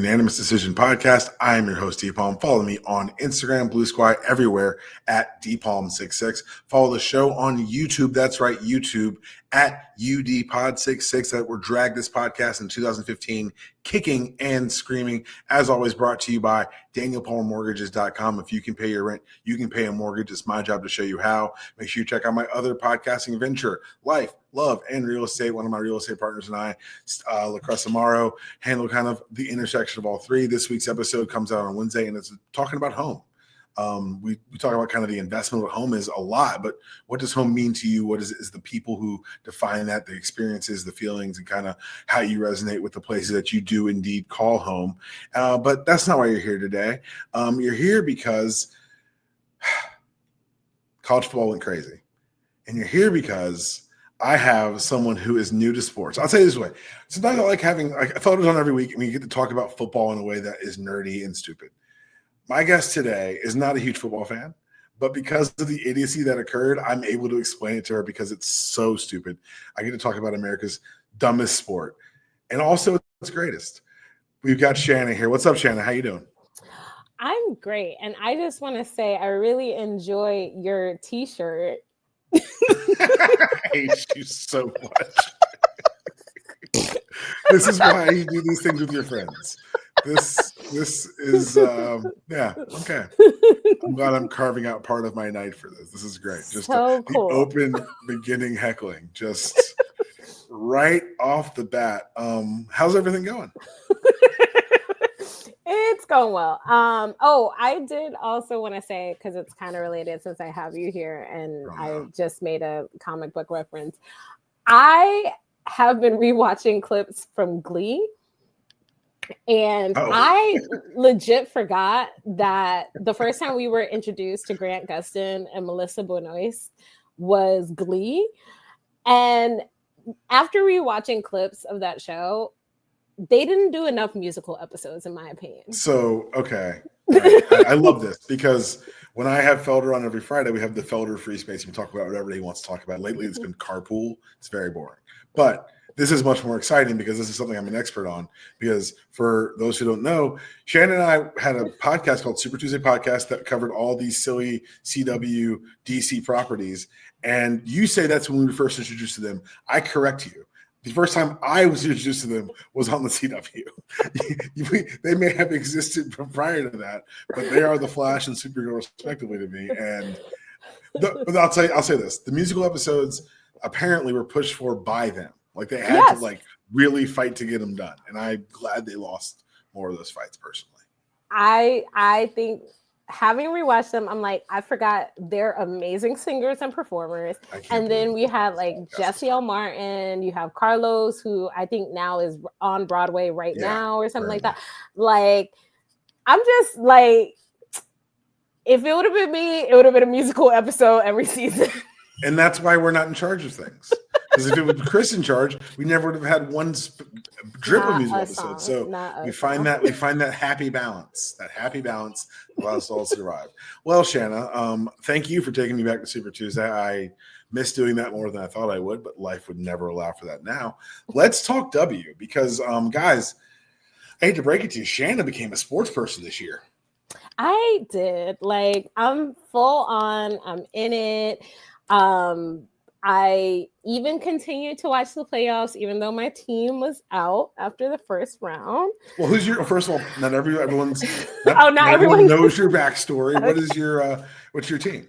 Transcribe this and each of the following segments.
Unanimous Decision Podcast. I am your host, D-Palm. Follow me on Instagram, Blue Sky, everywhere at DPalm66. Follow the show on YouTube. That's right, YouTube at UDPod66. That will drag this podcast in 2015, kicking and screaming. As always, brought to you by DanielPalmerMortgages.com. If you can pay your rent, you can pay a mortgage. It's my job to show you how. Make sure you check out my other podcasting venture, Life, Love, and Real Estate. One of my real estate partners and I, LaCressa Amaro, handle kind of the intersection of all three. This week's episode comes out on Wednesday, and it's talking about home. We talk about kind of the investment of home is a lot, but what does home mean to you? What is the people who define that, the experiences, the feelings, and kind of how you resonate with the places that you do indeed call home. But that's not why you're here today. You're here because college football went crazy. And you're here because I have someone who is new to sports. I'll say it this way. Sometimes I like having photos on every week, and we get to talk about football in a way that is nerdy and stupid. My guest today is not a huge football fan, but because of the idiocy that occurred, I'm able to explain it to her because it's so stupid. I get to talk about America's dumbest sport and also its greatest. We've got Shanna here. What's up, Shanna? How you doing? I'm great. And I just want to say I really enjoy your t-shirt. I hate you so much. This is why you do these things with your friends. This is okay. I'm glad I'm carving out part of my night for this. This is great. Just so cool. The open beginning heckling, just right off the bat. How's everything going? It's going well. I did also want to say, because it's kind of related since I have you here and I just made a comic book reference. I have been rewatching clips from Glee. And I legit forgot that the first time we were introduced to Grant Gustin and Melissa Benoist was Glee. And after rewatching clips of that show, they didn't do enough musical episodes, in my opinion. So, okay. Right. I love this because when I have Felder on every Friday, we have the Felder free space. We talk about whatever he wants to talk about. Lately, it's been carpool. It's very boring. But this is much more exciting because this is something I'm an expert on. Because for those who don't know, Shannon and I had a podcast called Super Tuesday Podcast that covered all these silly CW DC properties. And you say that's when we were first introduced to them. I correct you. The first time I was introduced to them was on the CW. They may have existed prior to that, but they are the Flash and Supergirl respectively to me. And but I'll say this: the musical episodes apparently were pushed for by them. Like they had to really fight to get them done. And I'm glad they lost more of those fights personally. I think having rewatched them, I'm like, I forgot they're amazing singers and performers. And then we had like Jesse L. Martin, you have Carlos, who I think now is on Broadway right now or something like that. Like, I'm just like, if it would have been me, it would have been a musical episode every season. And that's why we're not in charge of things. Because if it was Chris in charge, we never would have had one drip of musical episodes. So we find that happy balance. That happy balance allows us all to survive. Well, Shanna, thank you for taking me back to Super Tuesday. I miss doing that more than I thought I would, but life would never allow for that now. Let's talk W because, guys, I hate to break it to you, Shanna became a sports person this year. I did. Like, I'm full on. I'm in it. I even continued to watch the playoffs, even though my team was out after the first round. Well, who's your? First of all, not everyone knows your backstory. What is your? What's your team?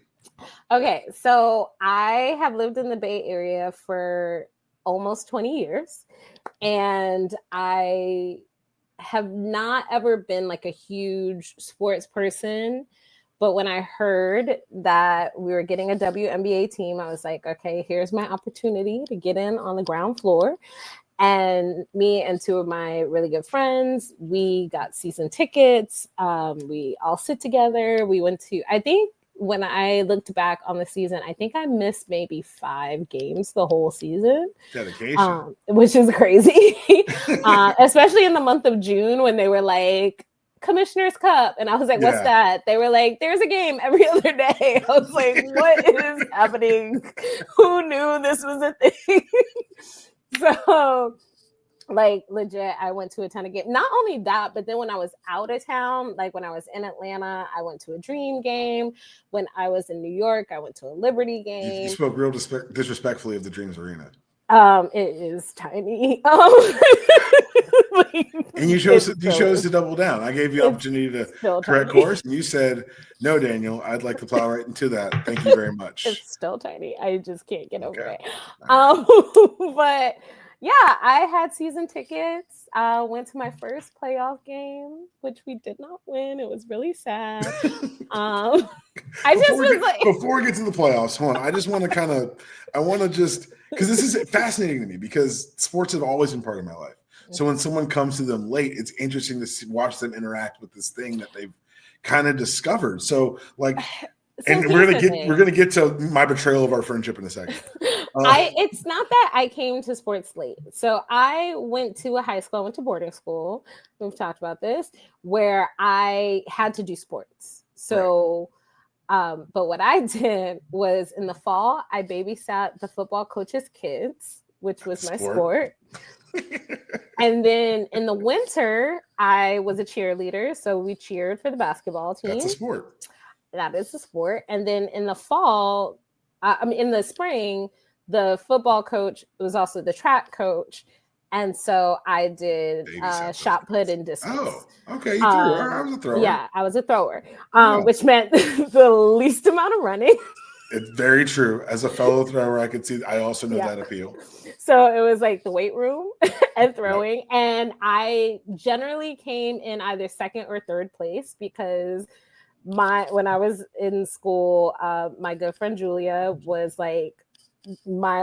Okay, so I have lived in the Bay Area for almost 20 years, and I have not ever been like a huge sports person. But when I heard that we were getting a WNBA team, I was like, okay, here's my opportunity to get in on the ground floor. And me and two of my really good friends, we got season tickets. We all sit together. We went to, I think when I looked back on the season, I think I missed maybe 5 games the whole season. Dedication. Which is crazy. Especially in the month of June when they were like, Commissioner's Cup. And I was like, what's that? They were like, there's a game every other day. I was like, what is happening? Who knew this was a thing? So Like legit, I went to a ton of games. Not only that, but then when I was out of town, like when I was in Atlanta, I went to a Dream game. When I was in New York, I went to a Liberty You game. spoke real disrespectfully of the Dreams Arena. It is tiny. And you chose to double down. I gave you the opportunity to correct tiny. course, and you said, "No, Daniel, I'd like to plow right into that. Thank you very much." It's still tiny. I just can't get over it. Right. But yeah, I had season tickets. Went to my first playoff game, which we did not win. It was really sad. Before we get to the playoffs, hold on. I just want to because this is fascinating to me because sports have always been part of my life. So when someone comes to them late, it's interesting to watch them interact with this thing that they've kind of discovered. So like, and we're gonna get to my betrayal of our friendship in a second. It's not that I came to sports late. So I went to a high school. I went to boarding school. We've talked about this, where I had to do sports. So, but what I did was in the fall, I babysat the football coach's kids, which was my sport. And then in the winter, I was a cheerleader. So we cheered for the basketball team. That's a sport. That is a sport. And then in the fall, in the spring, the football coach was also the track coach. And so I did shot put and discus. Oh, okay. You threw. I was a thrower. Yeah, I was a thrower, which meant the least amount of running. It's very true. As a fellow thrower, I could see. I also know that appeal. So it was like the weight room and throwing. Yep. And I generally came in either second or third place because when I was in school, my good friend Julia was like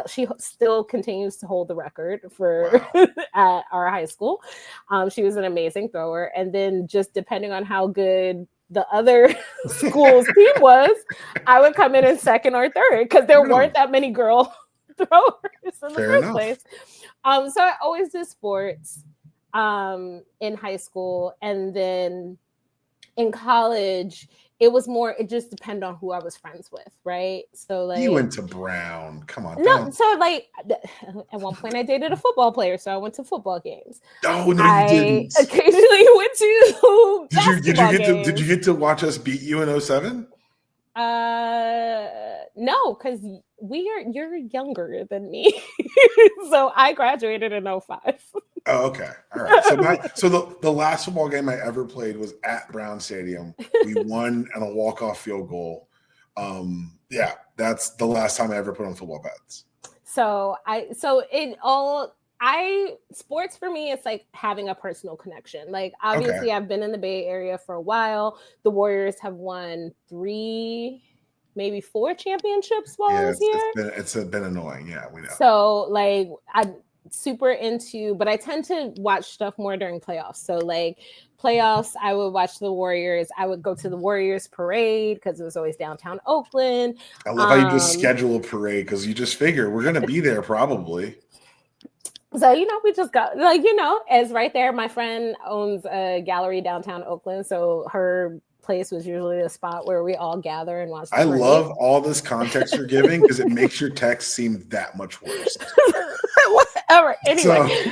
she still continues to hold the record for at our high school. She was an amazing thrower. And then just depending on how good the other school's team was, I would come in second or third because there weren't that many girl throwers in the first place. So I always did sports in high school, and then in college it just depended on who I was friends with, right? So like, you went to Brown, come on. No, so like at one point I dated a football player, so I went to football games. Oh no, you didn't. Occasionally went to did you get to watch us beat you in 2007? No, because you're younger than me. So I graduated in 2005. Oh, okay. All right. So the last football game I ever played was at Brown Stadium. We won on a walk-off field goal. Yeah, that's the last time I ever put on football pads. Sports for me, it's like having a personal connection. Like obviously I've been in the Bay Area for a while. The Warriors have won 3, maybe 4 championships while I was here. It's been annoying. Yeah, we know. So like I'm super into, but I tend to watch stuff more during playoffs. So like playoffs, I would watch the Warriors. I would go to the Warriors parade because it was always downtown Oakland. I love how you just schedule a parade because you just figure we're going to be there probably. So, we just got it's right there. My friend owns a gallery downtown Oakland. So her place was usually a spot where we all gather and watch. I love all this context you're giving because it makes your text seem that much worse. Whatever. Anyway.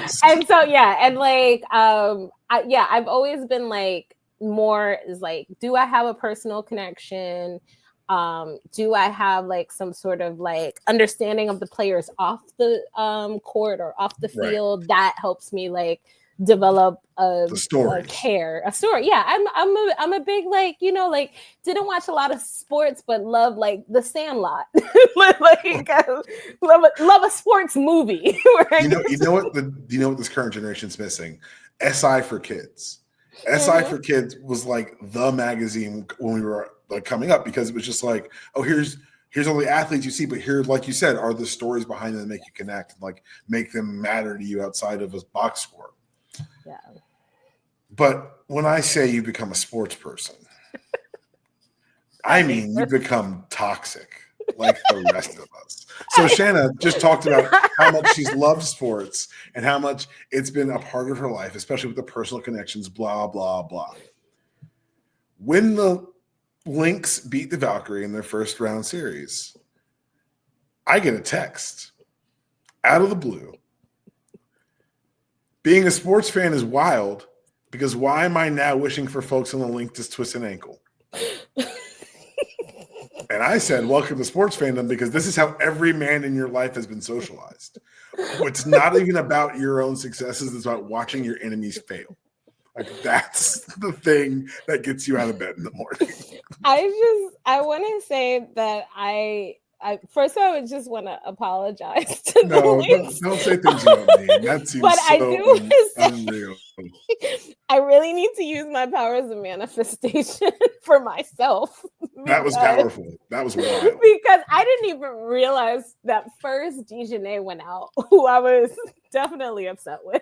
I've always been like, more is like, do I have a personal connection? Do I have like some sort of like understanding of the players off the court or off the field? That helps me like develop a story. Yeah, I'm a big didn't watch a lot of sports, but love like The Sandlot. Love a sports movie. You know what this current generation's missing? SI for Kids. SI for Kids was like the magazine when we were like coming up because it was just like, oh, here's all the athletes you see, but here, like you said, are the stories behind them that make you connect and like make them matter to you outside of a box score. Yeah. But when I say you become a sports person, I mean you become toxic like the rest of us. So Shanna just talked about how much she's loved sports and how much it's been a part of her life, especially with the personal connections, blah, blah, blah. When the Lynx beat the Valkyrie in their first round series, I get a text out of the blue. Being a sports fan is wild because why am I now wishing for folks on the link to twist an ankle? And I said, welcome to sports fandom because this is how every man in your life has been socialized. It's not even about your own successes. It's about watching your enemies fail. Like that's the thing that gets you out of bed in the morning. I want to say that I first I would just want to apologize to the links. Don't say things you don't mean. That seems but so I do unreal. I really need to use my powers of manifestation for myself. That was powerful. That was wild. Because I didn't even realize that first Dejanay went out, who I was definitely upset with,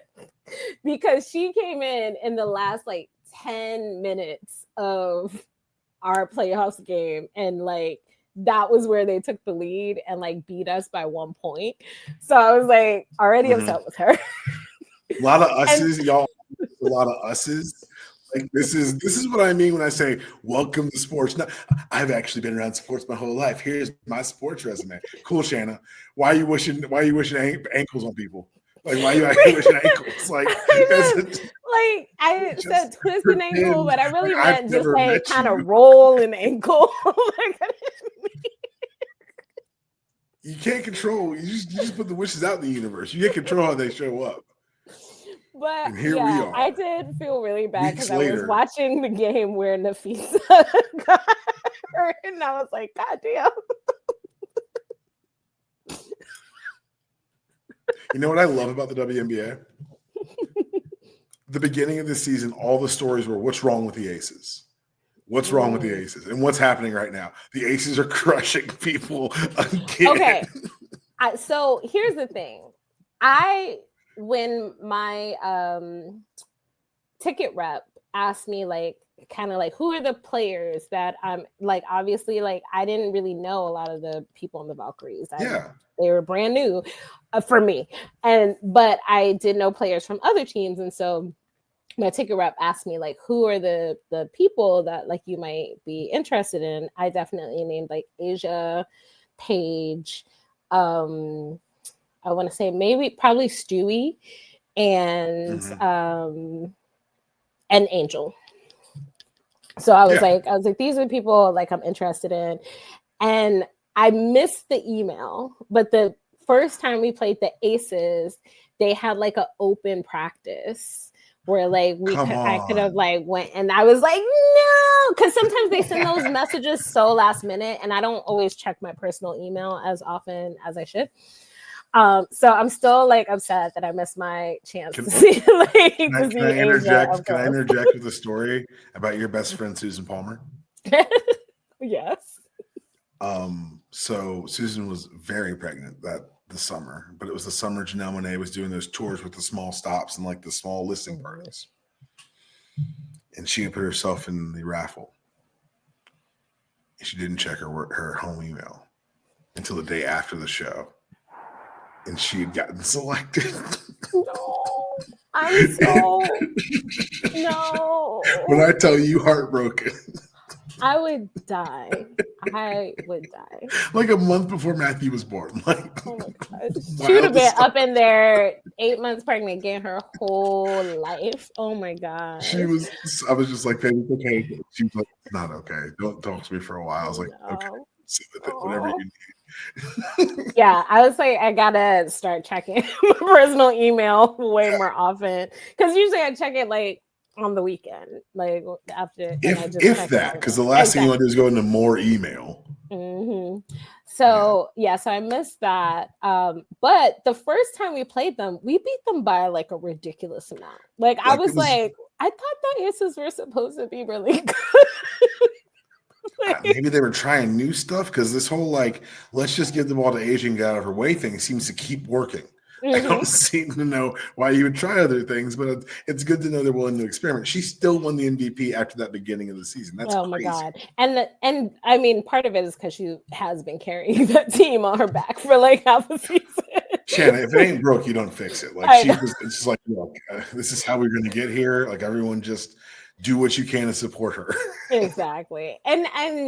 because she came in the last like 10 minutes of our playoffs game, and like that was where they took the lead and like beat us by 1 point. So I was like already upset with her. A lot of us's, y'all. A lot of us's. Like this is what I mean when I say welcome to sports. Now, I've actually been around sports my whole life. Here's my sports resume. Cool, Shanna. Why are you wishing ankles on people? Like why are you actually wishing ankles? Like I said twist an ankle, but I really meant just like kind of roll an ankle. You can't control. You just put the wishes out in the universe. You can't control how they show up. But and here we are. I did feel really bad because I was later. watching the game where Nafisa got hurt, and I was like, God damn. You know what I love about the WNBA? The beginning of the season, all the stories were what's wrong with the Aces? What's wrong with the Aces? And what's happening right now? The Aces are crushing people again. Okay. So here's the thing. When my ticket rep asked me like kind of like who are the players that I'm like, obviously like I didn't really know a lot of the people in the Valkyries. They were brand new for me, but I did know players from other teams, and so my ticket rep asked me like who are the people that like you might be interested in. I definitely named like Asia, Paige, I want to say probably Stewie and Angel. So I was like, these are the people like I'm interested in. And I missed the email, but the first time we played the Aces, they had like an open practice where like I could have like went, and I was like, no, because sometimes they send those messages so last minute, and I don't always check my personal email as often as I should. So I'm still like upset that I missed my chance to see like Can I interject with a story about your best friend Susan Palmer? Yes. So Susan was very pregnant the summer, but it was the summer Janelle Monáe was doing those tours with the small stops and like the small listing parties. And she put herself in the raffle. She didn't check her home email until the day after the show. And she had gotten selected. No, I'm so no. When I tell you heartbroken, I would die. Like a month before Matthew was born. Like, oh my gosh. She would have been up in there 8 months pregnant, getting her whole life. Oh my god. I was just like, hey, it's okay. She was like, it's not okay. Don't talk to me for a while. I was like, okay, sit with it, whatever you need. Yeah, I was like, I gotta start checking my personal email way more often, because usually I check it like on the weekend, like after. If that, because the last thing you want to do is go into more email. So so I missed that. But the first time we played them, we beat them by like a ridiculous amount. Like I was like, I thought the Aces were supposed to be really good. Maybe they were trying new stuff, because this whole like let's just give the ball to Asian, get out of her way thing seems to keep working. I don't seem to know why you would try other things, but it's good to know they're willing to experiment. She still won the MVP after that beginning of the season. That's crazy. My god! And I mean, part of it is because she has been carrying that team on her back for like half a season. Shanna, if it ain't broke, you don't fix it. Like it's just like, look, this is how we're going to get here. Like everyone just do what you can to support her. Exactly. And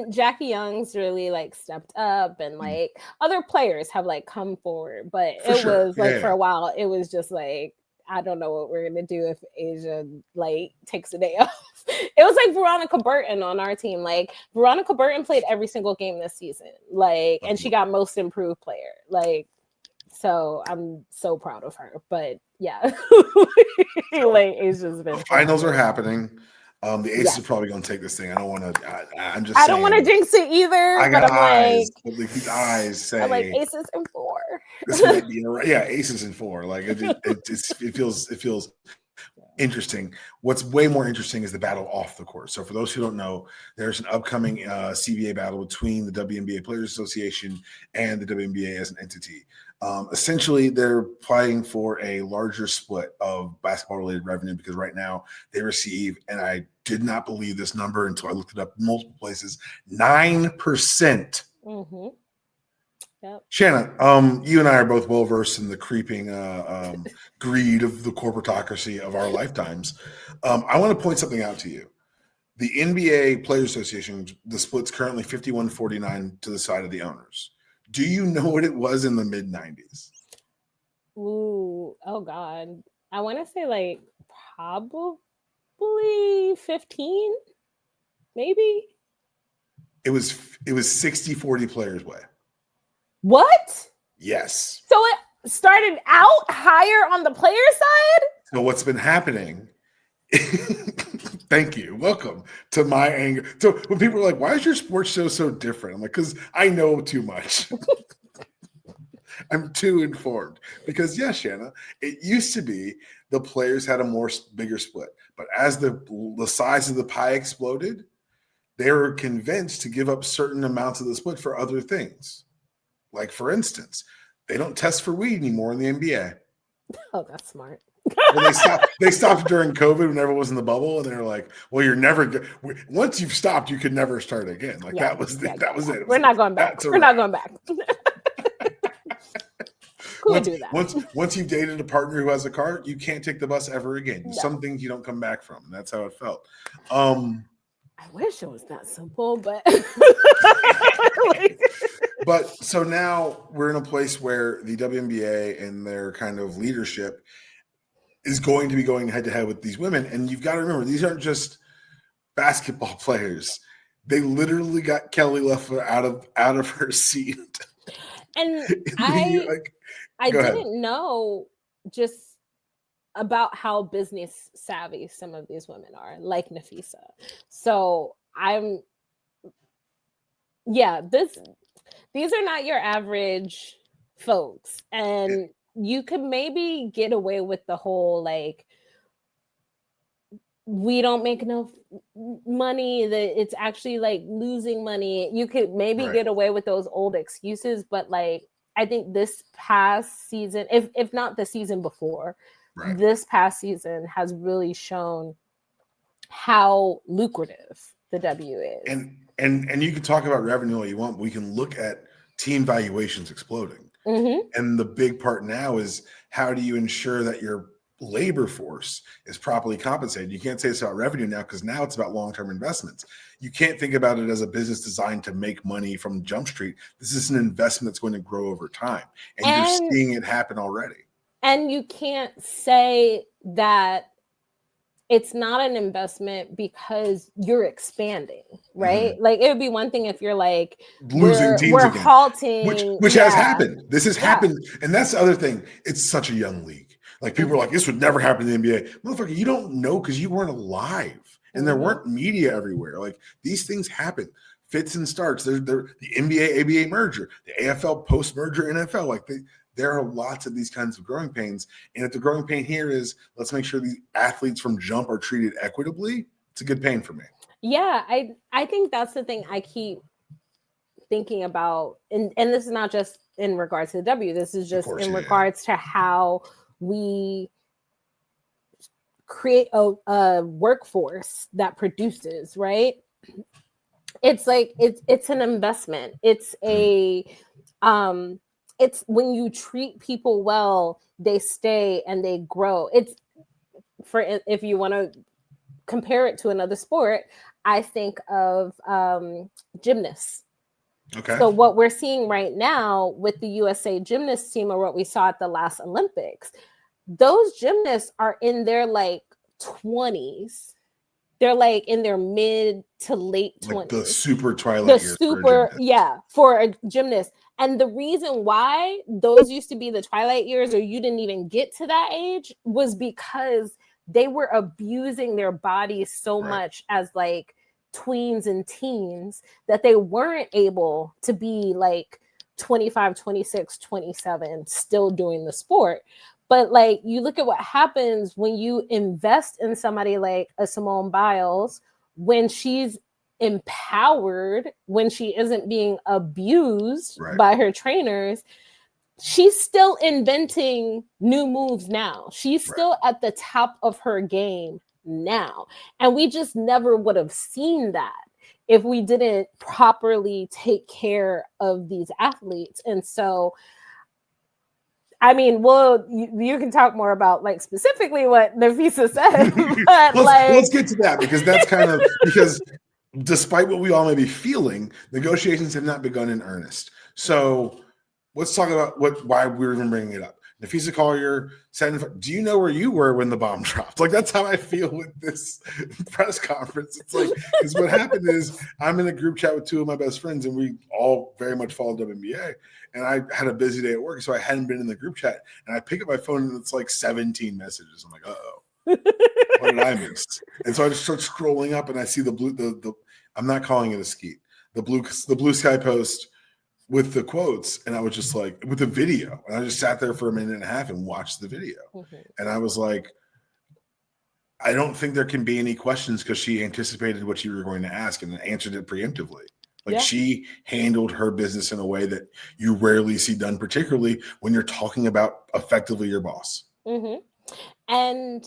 Jackie Young's really like stepped up, and like other players have like come forward, but for a while it was just like I don't know what we're gonna do if Asia like takes a day off. It was like Veronica Burton on our team. Like Veronica Burton played every single game this season. Like, and she got most improved player. Like, so I'm so proud of her. But yeah, like Asia's been. The finals are happening. The Aces are probably going to take this thing. I don't want to. I'm just. I don't want to jinx it either. I got but I'm eyes. like, But these eyes say I'm like Aces in 4. This might be Aces in 4. Like it feels interesting. What's way more interesting is the battle off the court. So for those who don't know, there's an upcoming CBA battle between the WNBA Players Association and the WNBA as an entity. Essentially, they're fighting for a larger split of basketball-related revenue because right now they receive, and I did not believe this number until I looked it up multiple places, 9%. Mm-hmm. Yep. Shanna, you and I are both well versed in the creeping greed of the corporatocracy of our lifetimes. I want to point something out to you. The NBA Players Association, the split's currently 51-49 to the side of the owners. Do you know what it was in the mid-90s? Ooh, oh God. I want to say like probably 15, maybe. It was 60-40 players way. What? Yes. So it started out higher on the player side? So what's been happening? Thank you. Welcome to my anger. So when people are like, why is your sports show so different? I'm like, because I know too much. I'm too informed. Because yes, Shanna, it used to be the players had a bigger split. But as the size of the pie exploded, they were convinced to give up certain amounts of the split for other things. Like, for instance, they don't test for weed anymore in the NBA. Oh, that's smart. Well, they stopped during COVID when everyone was in the bubble, and they're like, "Well, you're never once you've stopped, you could never start again." Like that was it. We're not going back. We're not going back. Who would do that? Once you've dated a partner who has a car, you can't take the bus ever again. No. Some things you don't come back from, and that's how it felt. I wish it was that simple, but but so now we're in a place where the WNBA and their kind of leadership is going to be going head to head with these women. And you've got to remember, these aren't just basketball players. They literally got Kelly Loeffler out of her seat. And I didn't know just about how business savvy some of these women are, like Nafisa. So these are not your average folks. And you could maybe get away with the whole like we don't make enough money, that it's actually like losing money. You could maybe get away with those old excuses, but like I think this past season, if not the season before, this past season has really shown how lucrative the W is. And you can talk about revenue all you want, but we can look at team valuations exploding. Mm-hmm. And the big part now is how do you ensure that your labor force is properly compensated? You can't say it's about revenue now because now it's about long-term investments. You can't think about it as a business designed to make money from Jump Street. This is an investment that's going to grow over time. And you're seeing it happen already. And you can't say that it's not an investment because you're expanding, right? Mm-hmm. Like it would be one thing if you're like losing teams we're again, halting, which has happened. This has happened, and that's the other thing. It's such a young league. Like people are like, this would never happen in the NBA. Motherfucker, you don't know because you weren't alive, and there weren't media everywhere. Like these things happen. Fits and starts. There's the NBA ABA merger, the AFL post merger NFL. Like there are lots of these kinds of growing pains. And if the growing pain here is let's make sure these athletes from Jump are treated equitably, it's a good pain for me. Yeah, I think that's the thing I keep thinking about. And this is not just in regards to the W. This is just in regards to how we create a workforce that produces, right? It's like it's an investment. It's it's when you treat people well, they stay and they grow. It's for if you want to compare it to another sport, I think of gymnasts. Okay. So what we're seeing right now with the USA gymnast team, or what we saw at the last Olympics, those gymnasts are in their like 20s. They're like in their mid to late 20s. Like the super twilight years for a gymnast. For a gymnast. And the reason why those used to be the twilight years, or you didn't even get to that age, was because they were abusing their bodies so much as like tweens and teens that they weren't able to be like 25, 26, 27 still doing the sport. But like you look at what happens when you invest in somebody like a Simone Biles, when she's empowered, when she isn't being abused by her trainers, she's still inventing new moves now. She's still at the top of her game now. And we just never would have seen that if we didn't properly take care of these athletes. And so, I mean, well, you can talk more about like specifically what Nafisa said, but let's get to that, because that's kind of because despite what we all may be feeling, negotiations have not begun in earnest. So let's talk about why we're even bringing it up. Nafisa Collier said, do you know where you were when the bomb dropped? Like, that's how I feel with this press conference. It's like, because what happened is I'm in a group chat with two of my best friends, and we all very much follow WNBA. And I had a busy day at work, so I hadn't been in the group chat. And I pick up my phone, and it's like 17 messages. I'm like, uh-oh. What did I miss? And so I just start scrolling up, and I see the I'm not calling it a skeet, the blue sky post with the quotes, and I was just like, with the video, and I just sat there for a minute and a half and watched the video. And I was like, I don't think there can be any questions, because she anticipated what you were going to ask and answered it preemptively. Like, she handled her business in a way that you rarely see done, particularly when you're talking about effectively your boss. And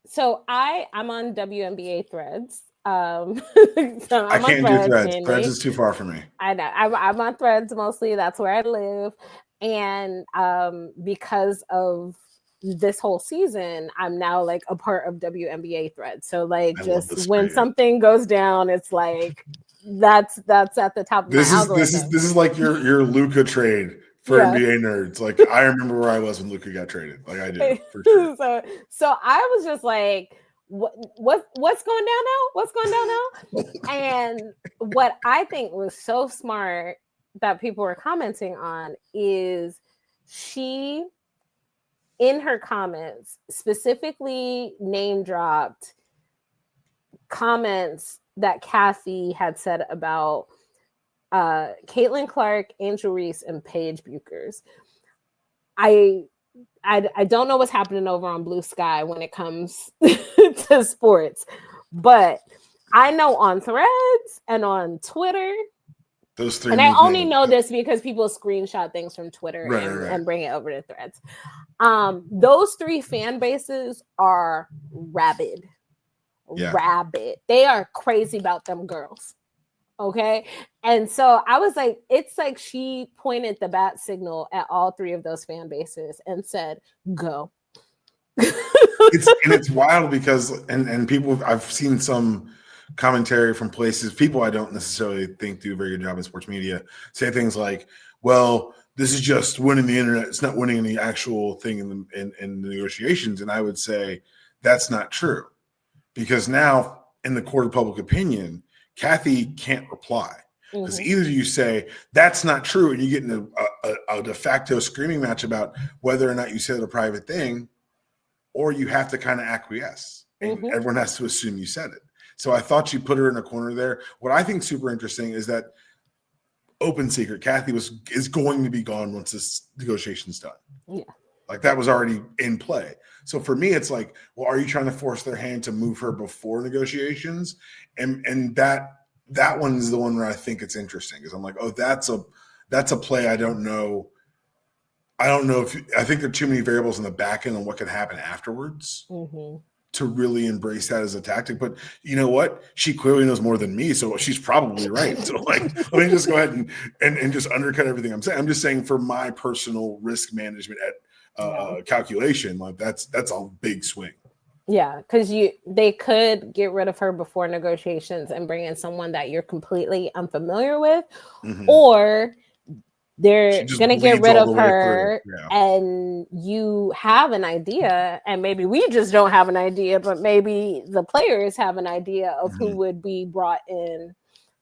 so I'm on WNBA threads. So I can't do threads. Threads is too far for me. I know. I'm on threads mostly. That's where I live. And because of this whole season, I'm now like a part of WNBA threads. So like, just when something goes down, it's like that's at the top of my algorithm. This is like your Luka trade for NBA nerds. Like, I remember where I was when Luka got traded. Like, I do, for sure. So I was just like, what's going down now? What's going down now? And what I think was so smart that people were commenting on is she, in her comments, specifically name dropped comments that Kathy had said about Caitlin Clark, Angel Reese, and Paige Buchers. I don't know what's happening over on Blue Sky when it comes to sports, but I know on threads and on Twitter, those three, and I only know this because people screenshot things from Twitter and bring it over to threads. Those three fan bases are rabid. They are crazy about them girls. Okay. And so I was like, it's like she pointed the bat signal at all three of those fan bases and said, go. It's wild because, and people, I've seen some commentary from places, people I don't necessarily think do a very good job in sports media, say things like, well, this is just winning the internet. It's not winning any actual thing in the negotiations. And I would say that's not true, because now in the court of public opinion, Kathy can't reply, because either you say that's not true and you get in a de facto screaming match about whether or not you said a private thing, or you have to kind of acquiesce and everyone has to assume you said it. So I thought you put her in a corner there. What I think super interesting is that, open secret, Kathy is going to be gone once this negotiation's done. Yeah. Like, that was already in play. So for me, it's like, well, are you trying to force their hand to move her before negotiations? And that one is the one where I think it's interesting, because I'm like, oh, that's a play. I don't know I think there are too many variables in the back end on what could happen afterwards to really embrace that as a tactic. But you know what? She clearly knows more than me, so she's probably right. So like, let me just go ahead and just undercut everything I'm saying. I'm just saying, for my personal risk management calculation, like that's a big swing. Yeah, because they could get rid of her before negotiations and bring in someone that you're completely unfamiliar with, or they're She just gonna get bleeds rid all of the way through. her, Yeah. and you have an idea, and maybe we just don't have an idea, but maybe the players have an idea of who would be brought in,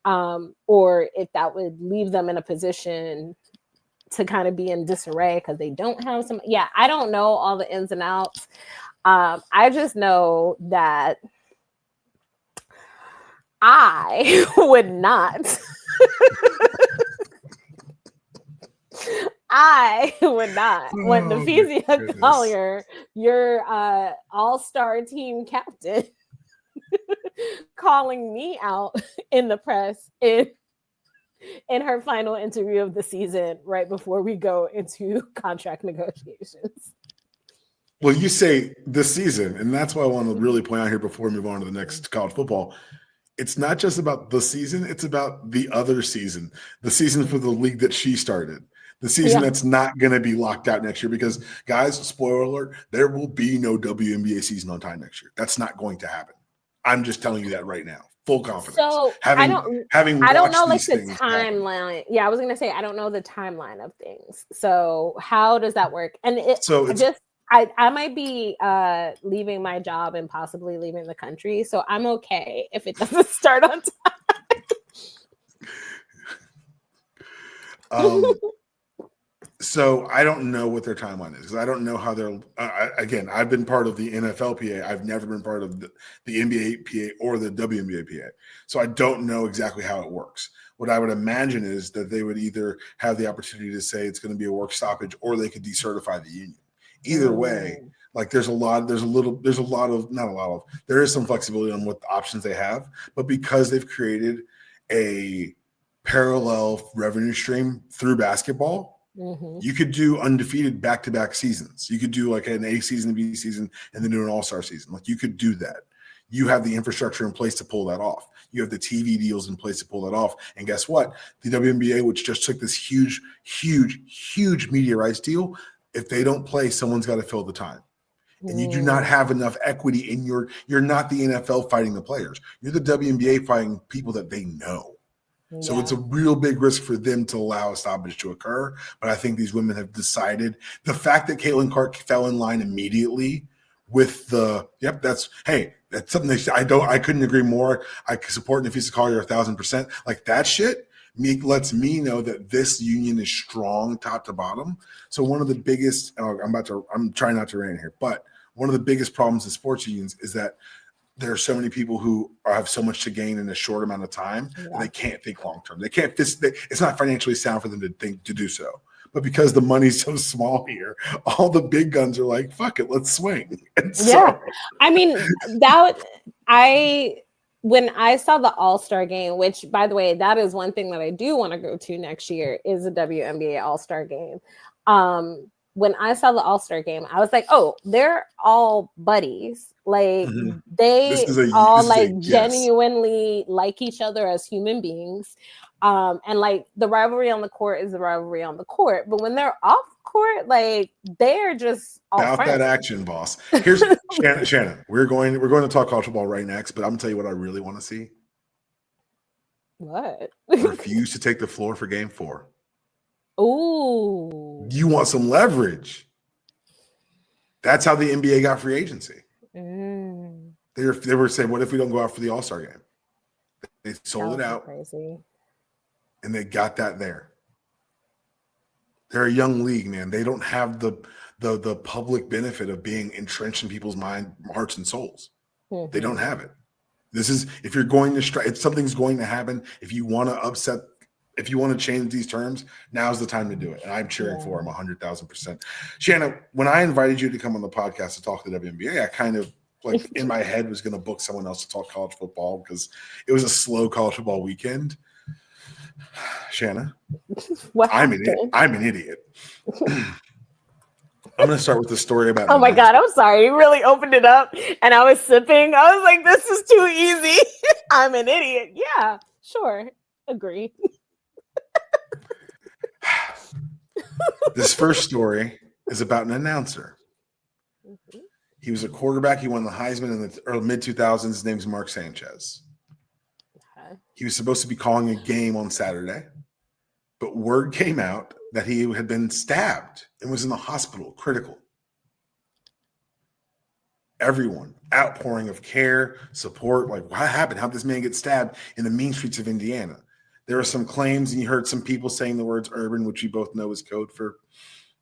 or if that would leave them in a position to kind of be in disarray because they don't have some. Yeah, I don't know all the ins and outs. I just know that I would not. I would not want Nafisa Collier, your all-star team captain, calling me out in the press in her final interview of the season right before we go into contract negotiations. Well, you say this season, and that's why I want to really point out here before we move on to the next college football. It's not just about the season, it's about the other season, the season for the league that she started, the season that's not going to be locked out next year because, guys, spoiler alert, there will be no WNBA season on time next year. That's not going to happen. I'm just telling you that right now. Full confidence. So I don't know like the timeline. Yeah, I was going to say, I don't know the timeline of things. So how does that work? And I might be leaving my job and possibly leaving the country. So I'm okay if it doesn't start on time. So I don't know what their timeline is because I don't know how they're. Again, I've been part of the NFL PA. I've never been part of the NBA PA or the WNBA PA. So I don't know exactly how it works. What I would imagine is that they would either have the opportunity to say it's going to be a work stoppage or they could decertify the union. Either way, like there is some flexibility on what the options they have, but because they've created a parallel revenue stream through basketball, you could do undefeated back-to-back seasons. You could do like an A season, B season, and then do an all-star season. Like you could do that. You have the infrastructure in place to pull that off. You have the TV deals in place to pull that off. And guess what? The WNBA, which just took this huge, huge, huge media rights deal, if they don't play, someone's got to fill the time. And you do not have enough equity in you're not the NFL fighting the players. You're the WNBA fighting people that they know. So it's a real big risk for them to allow a stoppage to occur. But I think these women have decided the fact that Caitlin Clark fell in line immediately with that's something I couldn't agree more. I support Nafisa Collier 1,000%. Like that shit lets me know that this union is strong top to bottom. So one of the biggest, I'm trying not to rant here, but one of the biggest problems in sports unions is that there are so many people who have so much to gain in a short amount of time that they can't think long term. They can't. It's not financially sound for them to do so. But because the money's so small here, all the big guns are like, "Fuck it, let's swing." I mean when I saw the All-Star game, which by the way, that is one thing that I do want to go to next year is a WNBA All-Star game. When I saw the All-Star game, I was like, oh, they're all buddies. Like they all genuinely like each other as human beings. And like the rivalry on the court is the rivalry on the court. But when they're off court, like they're just all about friends. That action, boss. Here's Shanna. We're going to talk college football right next, but I'm gonna tell you what I really want to see. What? Refuse to take the floor for game 4. Ooh. You want some leverage. That's how the NBA got free agency. They were saying, what if we don't go out for the All-Star game? They sold it out. Crazy. And they got that there. They're a young league, man. They don't have the public benefit of being entrenched in people's hearts and souls. They don't have it. This is, if you're going to strike, if something's going to happen, if you want to change these terms, now's the time to do it. And I'm cheering for him 100,000%. Shanna, when I invited you to come on the podcast to talk to the WNBA, I kind of like in my head was going to book someone else to talk college football because it was a slow college football weekend. Shanna, I'm an idiot. I'm going to start with the story about. Oh my God, I'm sorry. You really opened it up and I was sipping. I was like, this is too easy. I'm an idiot. Yeah, sure. Agree. This first story is about an announcer. He was a quarterback. He won the Heisman in the early mid-2000s. His name's Mark Sanchez. He was supposed to be calling a game on Saturday. But word came out that he had been stabbed and was in the hospital, critical. Everyone, outpouring of care, support. Like, what happened? How'd this man get stabbed in the mean streets of Indiana? There were some claims, and you heard some people saying the words urban, which you both know is code for,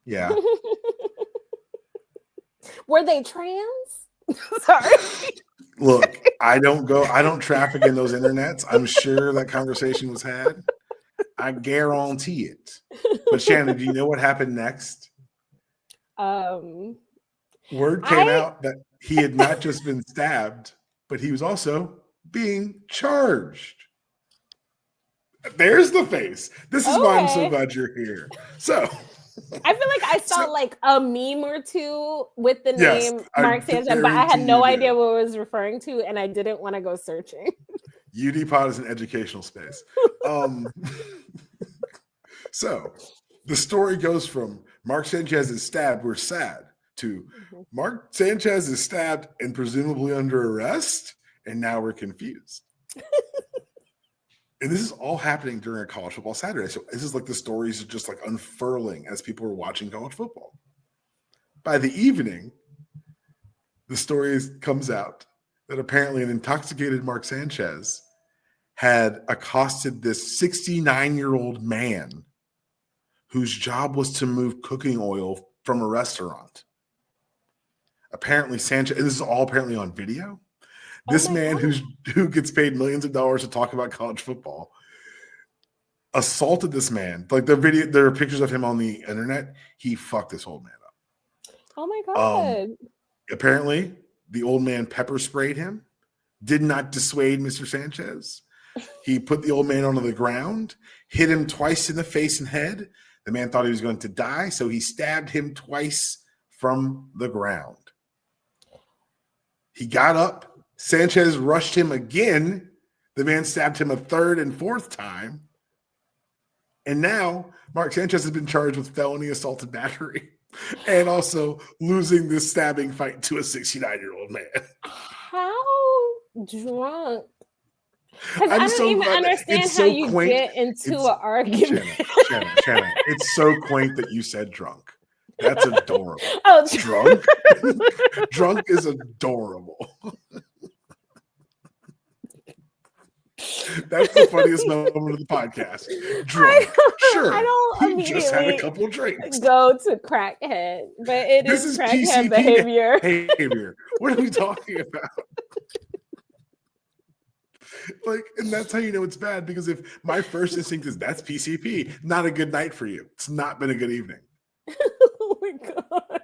yeah. Were they trans? Sorry. Look, I don't traffic in those internets. I'm sure that conversation was had. I guarantee it. But Shannon, do you know what happened next? Word came out that he had not just been stabbed, but he was also being charged. There's the face. This is why I'm so glad you're here. So I feel like I saw like a meme or two with the name Mark Sanchez, but I had no idea what it was referring to, and I didn't want to go searching. UD Pod is an educational space. So the story goes from Mark Sanchez is stabbed, we're sad, to Mark Sanchez is stabbed and presumably under arrest, and now we're confused. And this is all happening during a college football Saturday. So this is like the stories are just like unfurling as people are watching college football. By the evening, the story comes out that apparently an intoxicated Mark Sanchez had accosted this 69-year-old man whose job was to move cooking oil from a restaurant. Apparently Sanchez, and this is all apparently on video. This man who gets paid millions of dollars to talk about college football assaulted this man. Like there are pictures of him on the internet. He fucked this old man up. Oh my God. Apparently, the old man pepper sprayed him, did not dissuade Mr. Sanchez. He put the old man onto the ground, hit him twice in the face and head. The man thought he was going to die, so he stabbed him twice from the ground. He got up. Sanchez rushed him again. The man stabbed him a third and fourth time. And now Mark Sanchez has been charged with felony assault and battery and also losing this stabbing fight to a 69-year-old man. How drunk? Because I don't even understand how you get into an argument. Shanna, it's so quaint that you said drunk. That's adorable. Oh, drunk? Drunk is adorable. That's the funniest moment of the podcast. Drunk. Sure. I don't he just had a couple drinks. Go to crackhead, but this is crackhead behavior. What are we talking about? Like, and that's how you know it's bad, because if my first instinct is that's PCP, not a good night for you. It's not been a good evening. Oh my God.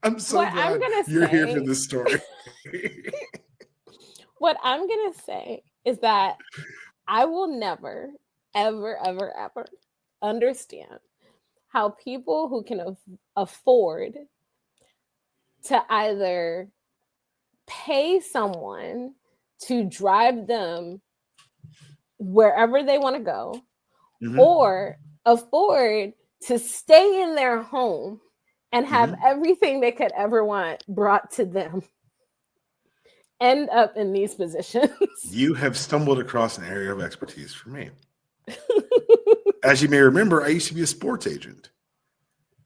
I'm so glad you're here for this story. What I'm going to say is that I will never, ever, ever, ever understand how people who can afford to either pay someone to drive them wherever they want to go, or afford to stay in their home and have everything they could ever want brought to them, end up in these positions. You have stumbled across an area of expertise for me. As you may remember, I used to be a sports agent.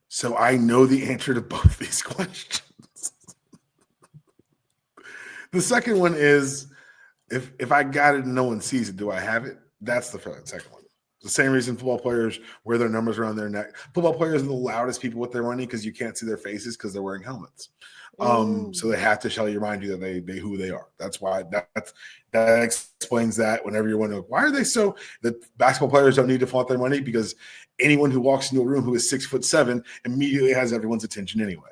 So I know the answer to both these questions. The second one is, if I got it and no one sees it, do I have it? That's the second one. The same reason football players wear their numbers around their neck. Football players are the loudest people with their money because you can't see their faces because they're wearing helmets. So they have to remind you that they who they are. That's why that explains that. Whenever you're wondering why are they so, the basketball players don't need to flaunt their money because anyone who walks into a room who is 6'7" immediately has everyone's attention anyway.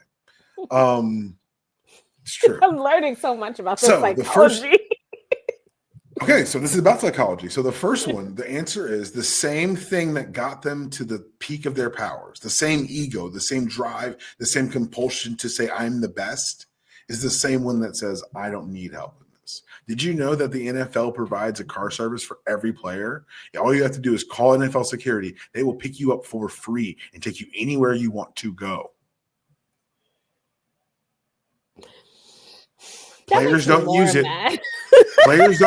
It's true. I'm learning so much about this psychology. Okay, so this is about psychology. So the first one, the answer is the same thing that got them to the peak of their powers, the same ego, the same drive, the same compulsion to say I'm the best, is the same one that says I don't need help in this. Did you know that the NFL provides a car service for every player? All you have to do is call NFL security. They will pick you up for free and take you anywhere you want to go. Players don't use it. Players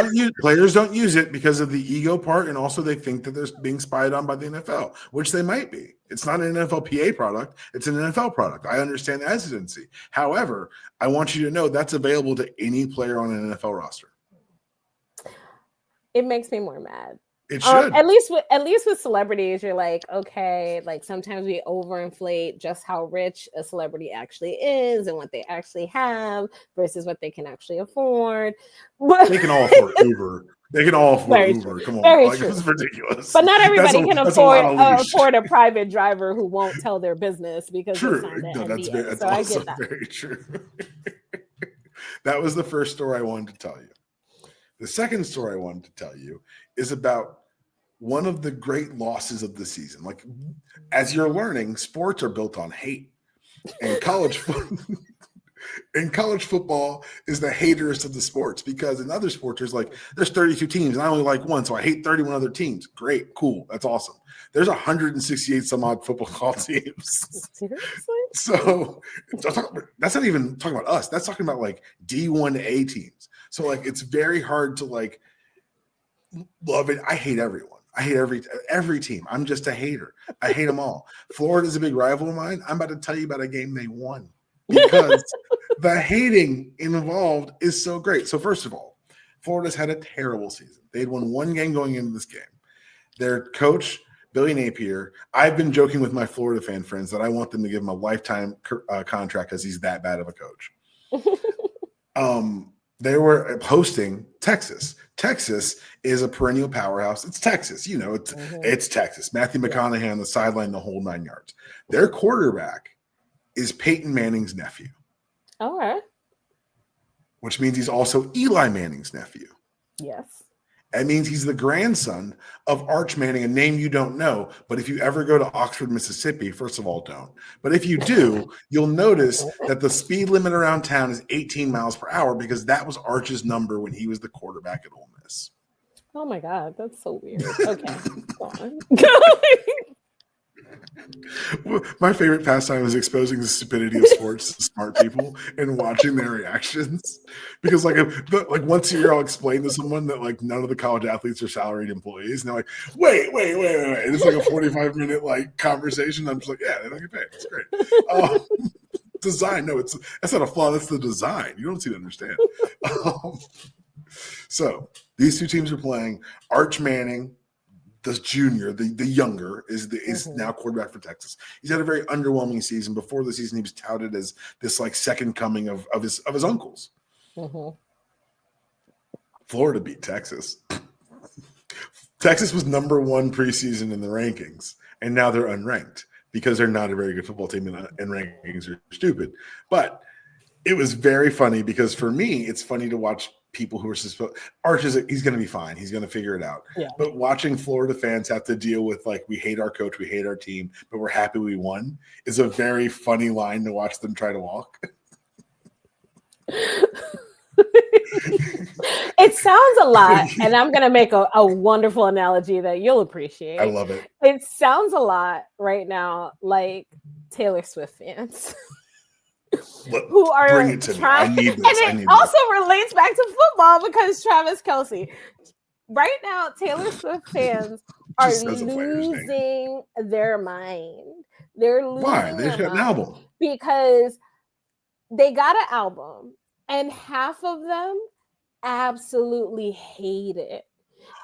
don't use it because of the ego part, and also they think that they're being spied on by the NFL, which they might be. It's not an NFLPA product; it's an NFL product. I understand the hesitancy. However, I want you to know that's available to any player on an NFL roster. It makes me more mad. It should. At least with celebrities, you're like, okay, like sometimes we overinflate just how rich a celebrity actually is and what they actually have versus what they can actually afford. But they can all afford Uber. They can all afford Uber. Come on, like, it's ridiculous. But not everybody can afford a private driver who won't tell their business because they signed an NDA. That's so also I get that. Very true. That was the first story I wanted to tell you. The second story I wanted to tell you is about one of the great losses of the season. Like, as you're learning, sports are built on hate. And college football is the haterest of the sports, because in other sports, there's 32 teams and I only like one, so I hate 31 other teams. Great, cool, that's awesome. There's 168 some odd football teams. Seriously? So that's not even talking about us. That's talking about like D1A teams. So like it's very hard to like love it. I hate everyone. I hate every team. I'm just a hater. I hate them all. Florida's a big rival of mine. I'm about to tell you about a game they won because the hating involved is so great. So first of all, Florida's had a terrible season. They had won one game going into this game. Their coach, Billy Napier, I've been joking with my Florida fan friends that I want them to give him a lifetime contract because he's that bad of a coach. They were hosting Texas. Texas is a perennial powerhouse. It's Texas. You know, it's Texas. Matthew McConaughey on the sideline the whole 9 yards. Their quarterback is Peyton Manning's nephew. All right. Which means he's also Eli Manning's nephew. Yes. That means he's the grandson of Arch Manning, a name you don't know. But if you ever go to Oxford, Mississippi, first of all, don't. But if you do, you'll notice that the speed limit around town is 18 miles per hour because that was Arch's number when he was the quarterback at Ole Miss. Oh, my God. That's so weird. Okay. Go on. My favorite pastime is exposing the stupidity of sports to smart people and watching their reactions. Because like once a year I'll explain to someone that like none of the college athletes are salaried employees. And they're like, wait. And it's like a 45-minute like conversation. I'm just like, yeah, they don't get paid. It's great. Design. No, that's not a flaw. That's the design. You don't seem to understand. So these two teams are playing. Arch Manning, the junior, the younger, is now quarterback for Texas. He's had a very underwhelming season. Before the season, he was touted as this like second coming of his uncles. Mm-hmm. Florida beat Texas. Texas was number 1 preseason in the rankings, and now they're unranked because they're not a very good football team, and rankings are stupid. But it was very funny because for me, it's funny to watch people who are supposed Arch he's going to be fine. He's going to figure it out. Yeah. But watching Florida fans have to deal with like, we hate our coach, we hate our team, but we're happy we won is a very funny line to watch them try to walk. It sounds a lot, and I'm going to make a wonderful analogy that you'll appreciate. I love it. It sounds a lot right now like Taylor Swift fans. Who are bring it to trying, me. I need this. And it also relates back to football because Travis Kelce. Right now, Taylor Swift fans are losing their mind. They're losing Why? They've got an album. Because they got an album, and half of them absolutely hate it.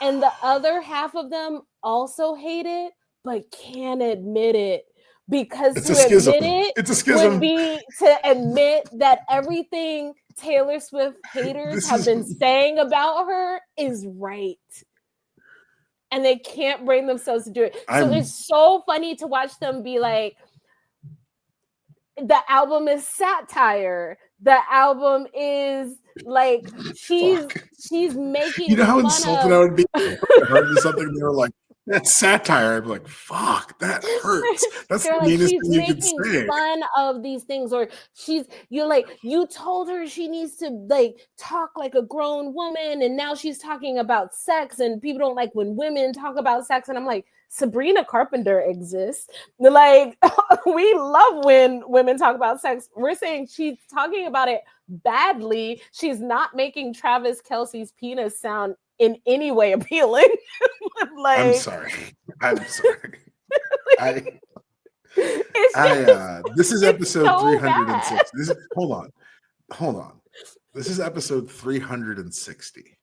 And the other half of them also hate it, but can't admit it. Because it's to a schism. Admit it's a schism. Would be to admit that everything Taylor Swift haters have been saying about her is right. And they can't bring themselves to do it. So it's so funny to watch them be like, the album is satire. The album is like, she's making You know how insulted I would be if I heard something and they were like, that's satire. I'd be like, fuck, that hurts. That's the meanest thing you could say. She's making fun of these things, or you told her she needs to like talk like a grown woman, and now she's talking about sex, and people don't like when women talk about sex. And I'm like, Sabrina Carpenter exists. Like, we love when women talk about sex. We're saying she's talking about it badly, she's not making Travis Kelce's penis sound in any way appealing. Like, I'm sorry. This is it's episode so 306. bad. Hold on. This is episode 360.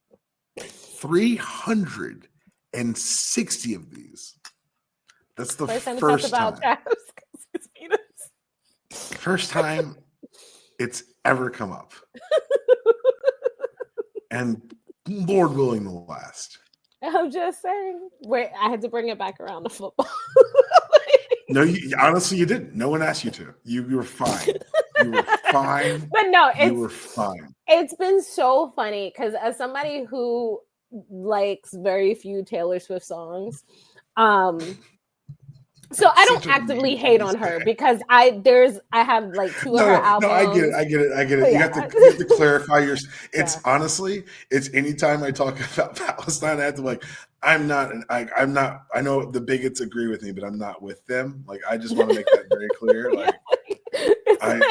360 of these. That's the First time we first talked about time. Travis Kelce's penis. First time it's ever come up. And Lord willing, the last. I'm just saying. Wait, I had to bring it back around to football. No, honestly, you didn't. No one asked you to. You were fine. You were fine. But no, you were fine. It's been so funny because as somebody who likes very few Taylor Swift songs, so I don't actively hate on her because I have like two of her albums. No, I get it. You have to clarify your. It's honestly, it's anytime I talk about Palestine, I have to I'm not. I know the bigots agree with me, but I'm not with them. Like, I just want to make that very clear. Like, I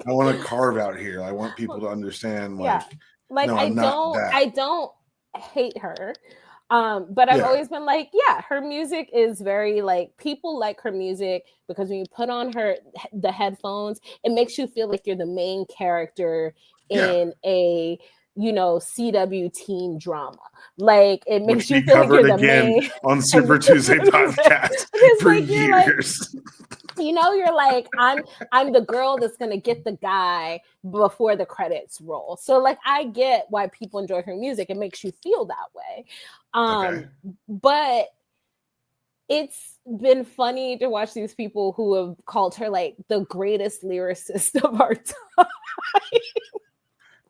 want to carve out here. I want people to understand. Like, no, I don't hate her. But I've always been like, her music is very like, people like her music because when you put on the headphones, it makes you feel like you're the main character in a CW teen drama. Like, it makes you feel like you're the main on Super Tuesday podcast for years. You're like, I'm the girl that's gonna get the guy before the credits roll. So like, I get why people enjoy her music. It makes you feel that way. But it's been funny to watch these people who have called her like the greatest lyricist of our time.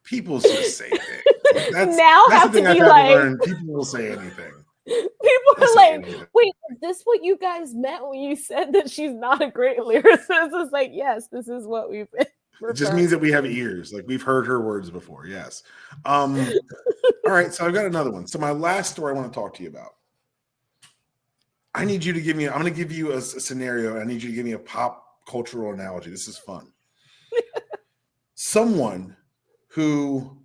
People just say things. That's have the thing to be I've like, learned. People will say anything. People are like, wait, is this what you guys meant when you said that she's not a great lyricist? It's like, yes, this is what we've been. It just means that we have ears. Like, we've heard her words before. Yes. All right. So I've got another one. So my last story I want to talk to you about. I need you to give me, I'm going to give you a scenario. I need you to give me a pop cultural analogy. This is fun. Someone who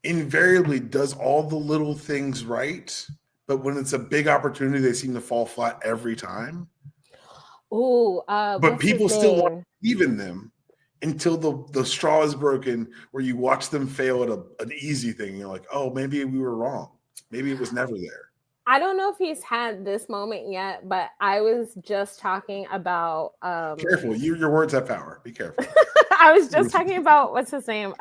invariably does all the little things right, but when it's a big opportunity, they seem to fall flat every time. But people still want to believe in them until the straw is broken, where you watch them fail at an easy thing. And you're like, oh, maybe we were wrong. Maybe it was never there. I don't know if he's had this moment yet, but I was just talking about careful, your words have power. Be careful. I was just talking about what's his name?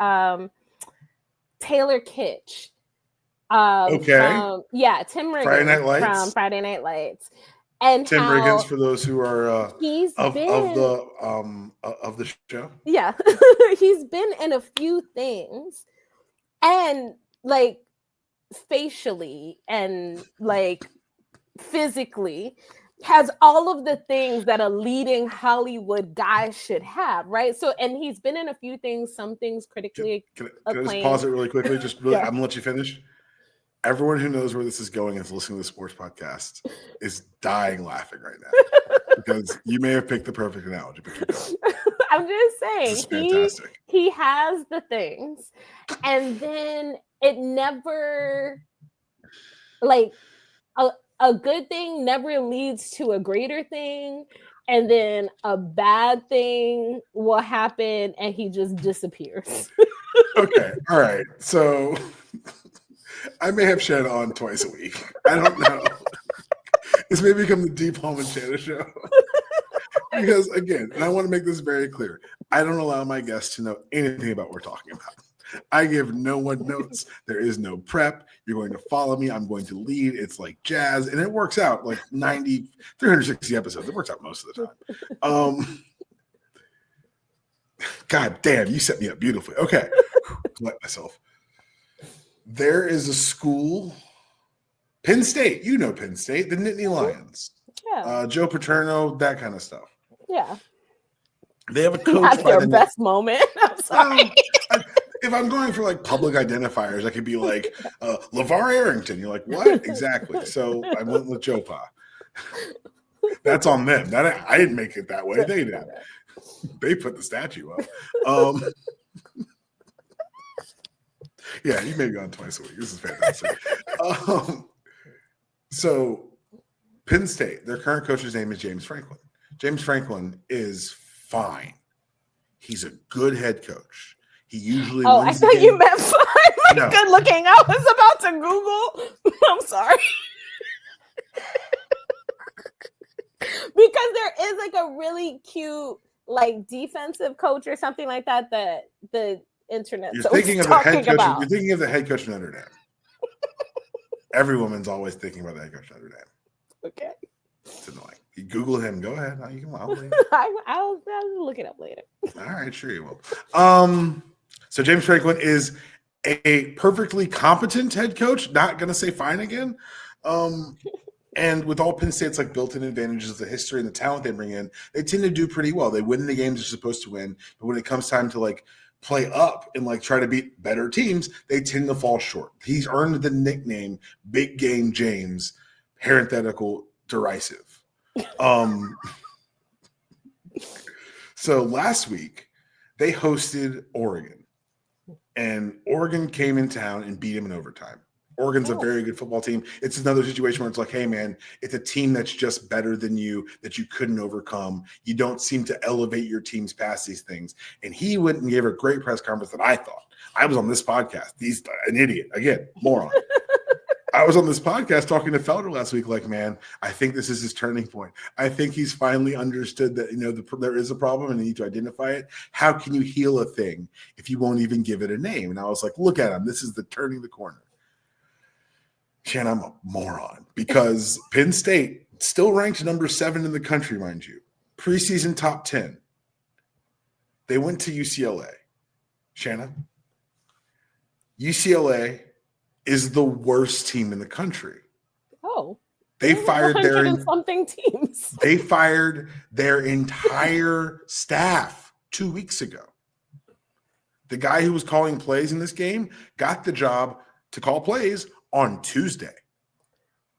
Taylor Kitsch. Tim Riggins Friday Night Lights. From Friday Night Lights. And Tim Riggins, for those who are of the show. Yeah. He's been in a few things, and like facially and like physically has all of the things that a leading Hollywood guy should have, right? So, and he's been in a few things, some things critically Can I just pause it really quickly? Just really, I'm gonna let you finish. Everyone who knows where this is going and is listening to the sports podcast is dying laughing right now because you may have picked the perfect analogy. But keep going. I'm just saying, this is fantastic. He has the things, and then it never, like, a good thing never leads to a greater thing, and then a bad thing will happen and he just disappears. Okay, all right. So I may have Shanna on twice a week. I don't know. This may become the Deep Home and Shanna show. Because again, and I want to make this very clear, I don't allow my guests to know anything about what we're talking about. I give no one notes. There is no prep. You're going to follow me. I'm going to lead. It's like jazz. And it works out like 360 episodes. It works out most of the time. God damn, you set me up beautifully. Okay. Collect myself. There is a school, Penn State. You know Penn State, the Nittany Lions. Yeah. Joe Paterno, that kind of stuff. Yeah. They have a coach. That's their best moment. I'm sorry. If I'm going for like public identifiers, I could be like LeVar Arrington. You're like, what? Exactly. So I went with Joe Pa. That's on them. I didn't make it that way. They did. They put the statue up. Yeah, you may be on twice a week. This is fantastic. So Penn State, their current coach's name is James Franklin. James Franklin is fine. He's a good head coach. He usually I wins thought the game. You meant fine, like No. good looking. I was about to Google. I'm sorry. Because there is like a really cute like defensive coach or something like that that the internet You're thinking of talking the head coach. about. You're thinking of the head coach of Notre Dame. Every woman's always thinking about the head coach of Notre Dame. Okay. It's annoying. You Google him. Go ahead. You can. I'll look it up later. All right, sure you will. So James Franklin is a perfectly competent head coach. Not going to say fine again. And with all Penn State's like built-in advantages of the history and the talent they bring in, they tend to do pretty well. They win the games they're supposed to win, but when it comes time to like play up and like try to beat better teams, they tend to fall short. He's earned the nickname Big Game James, parenthetical derisive. So last week they hosted Oregon, and Oregon came in town and beat him in overtime. Oregon's a very good football team. It's another situation where it's like, hey, man, it's a team that's just better than you that you couldn't overcome. You don't seem to elevate your teams past these things. And he went and gave a great press conference that I thought. I was on this podcast. He's an idiot. Again, moron. I was on this podcast talking to Felder last week like, man, I think this is his turning point. I think he's finally understood that, there is a problem and you need to identify it. How can you heal a thing if you won't even give it a name? And I was like, look at him. This is the turning the corner. Shanna, I'm a moron because Penn State still ranked number 7 in the country, mind you. Preseason top 10. They went to UCLA. Shanna, UCLA is the worst team in the country. Oh. They fired something teams. They fired their entire staff 2 weeks ago. The guy who was calling plays in this game got the job to call plays on Tuesday.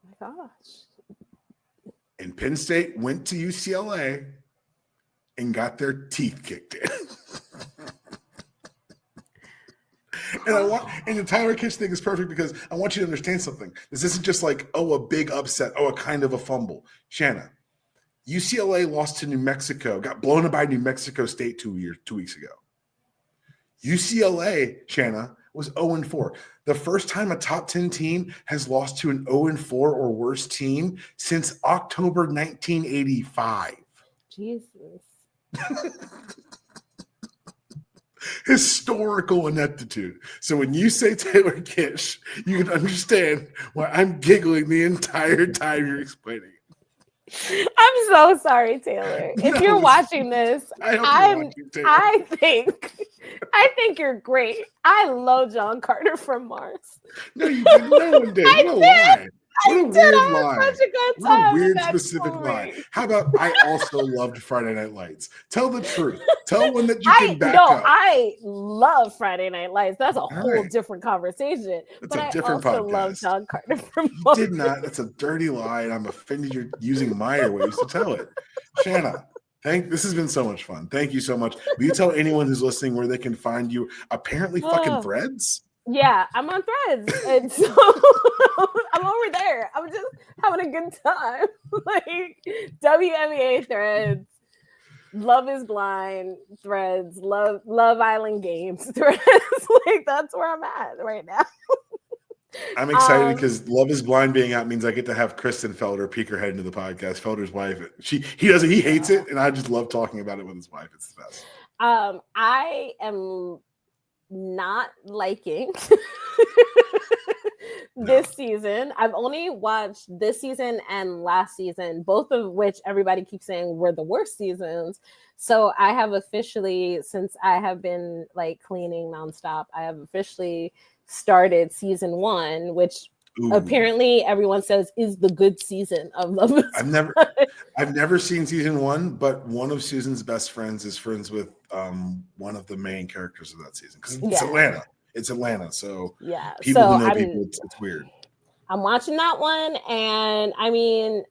Oh my gosh. And Penn State went to UCLA and got their teeth kicked in. And the Tyler Kitch thing is perfect because I want you to understand something. This isn't just like, a big upset, a kind of a fumble. Shanna, UCLA lost to New Mexico, got blown up by New Mexico State 2 weeks ago. UCLA, Shanna, was 0-4. The first time a top 10 team has lost to an 0-4 or worse team since October 1985. Jesus. Historical ineptitude. So when you say Taylor Kitsch, you can understand why I'm giggling the entire time you're explaining it. I'm so sorry, Taylor. If you're watching this, I think you're great. I love John Carter from Mars. No, you didn't. No one did. What a lie. What a weird lie. What a weird specific lie. How about I also loved Friday Night Lights? Tell the truth. Tell one that you can back up. I love Friday Night Lights. That's a whole different conversation. That's a different podcast. I also love John Carter from You did not. That's a dirty lie, and I'm offended you're using my airwaves to tell it. Shanna, this has been so much fun. Thank you so much. Will you tell anyone who's listening where they can find you? Apparently fucking Threads? Yeah, I'm on Threads. And so I'm over there. I'm just having a good time. Like WNBA Threads, Love is Blind Threads, Love Island Games Threads. Like that's where I'm at right now. I'm excited because Love is Blind being out means I get to have Kristen Felder peek her head into the podcast. Felder's wife. He hates it, and I just love talking about it with his wife. It's the best. I am not liking this season. I've only watched this season and last season, both of which everybody keeps saying were the worst seasons. So I have officially, since I have been like cleaning nonstop, I have officially started season 1, which apparently everyone says is the good season of Love is Blind. I've never seen season 1, but one of Susan's best friends is friends with one of the main characters of that season because it's Atlanta. It's Atlanta, so people who know people, it's weird. I'm watching that one, and I mean,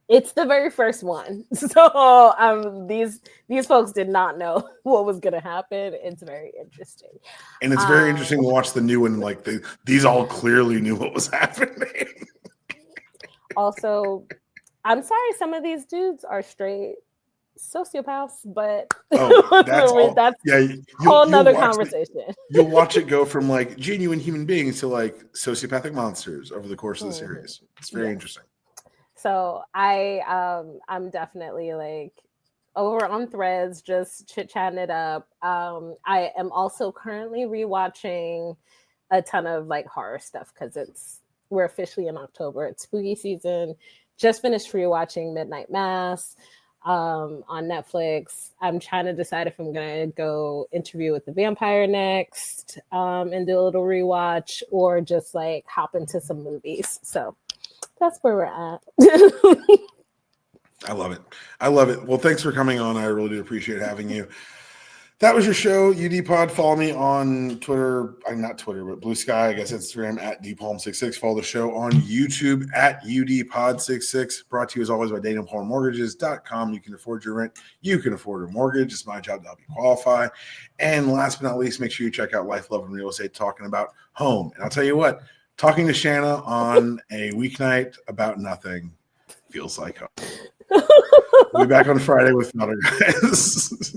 It's the very first one. So these folks did not know what was gonna happen. It's very interesting. And it's very interesting to watch the new one. Like these all clearly knew what was happening. Also, I'm sorry, some of these dudes are straight sociopaths, but that's all. that's Yeah, whole nother conversation. You'll watch it go from like genuine human beings to like sociopathic monsters over the course of the series. It's very interesting. So I'm definitely like over on Threads, just chit-chatting it up. I am also currently rewatching a ton of like horror stuff because we're officially in October. It's spooky season. Just finished rewatching Midnight Mass on Netflix. I'm trying to decide if I'm gonna go Interview with the Vampire next and do a little rewatch, or just like hop into some movies. So that's where we're at. I love it. I love it. Well, thanks for coming on. I really do appreciate having you. That was your show, UD Pod. Follow me on Twitter. Not Twitter, but Blue Sky. I guess Instagram at DPalm66. Follow the show on YouTube at UDPod66. Brought to you as always by DanielPalmMortgages.com. You can afford your rent. You can afford a mortgage. It's my job to help you qualify. And last but not least, make sure you check out Life, Love, and Real Estate, talking about home. And I'll tell you what, talking to Shanna on a weeknight about nothing feels like home. We'll be back on Friday with another guys.